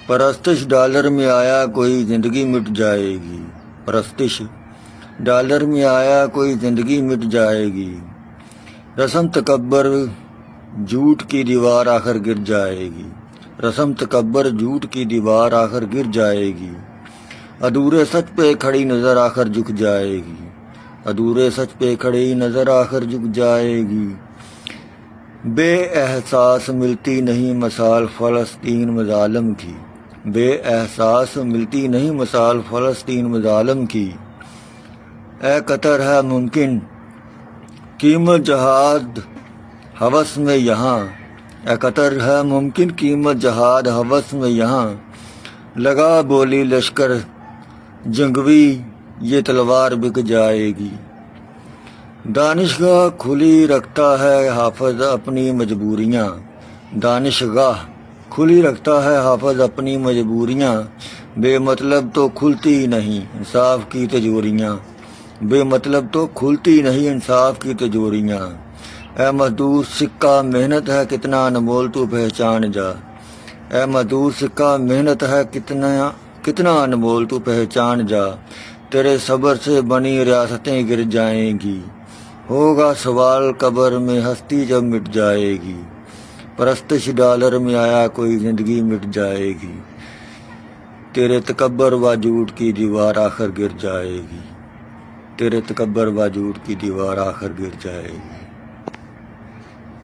پرستش ڈالر میں آیا کوئی زندگی مٹ جائے گی، پرستش ڈالر میں آیا کوئی زندگی مٹ جائے گی، رسم تکبر جھوٹ کی دیوار آخر گر جائے گی، رسم تکبر جھوٹ کی دیوار آخر گر جائے گی، ادھورے سچ پہ کھڑی نظر آخر جھک جائے گی، ادھورے سچ پہ کھڑی نظر آخر جھک جائے گی، بے احساس ملتی نہیں مثال فلسطین مظالم کی، بے احساس ملتی نہیں مثال فلسطین مظالم کی، اے قطر ہے ممکن قیمت جہاد ہوس میں یہاں، اے قطر ہے ممکن قیمت جہاد ہوس میں یہاں، لگا بولی لشکر جنگوی یہ تلوار بک جائے گی، دانشگاہ کھلی رکھتا ہے حافظ اپنی مجبوریاں، دانشگاہ کھلی رکھتا ہے حافظ اپنی مجبوریاں، بے مطلب تو کھلتی نہیں انصاف کی تجوریاں، بے مطلب تو کھلتی نہیں انصاف کی تجوریاں، اے مزدور سکہ محنت ہے کتنا انمول تو پہچان جا، اے مزدور سکہ محنت ہے کتنا انمول تو پہچان جا، تیرے صبر سے بنی ریاستیں گر جائیں گی، ہوگا سوال قبر میں ہستی جب مٹ جائے گی، پرستش ڈالر میں آیا کوئی زندگی مٹ جائے گی، تیرے تکبر و جھوٹ کی دیوار آخر گر جائے گی، تیرے تکبر و جھوٹ کی دیوار آخر گر جائے گی۔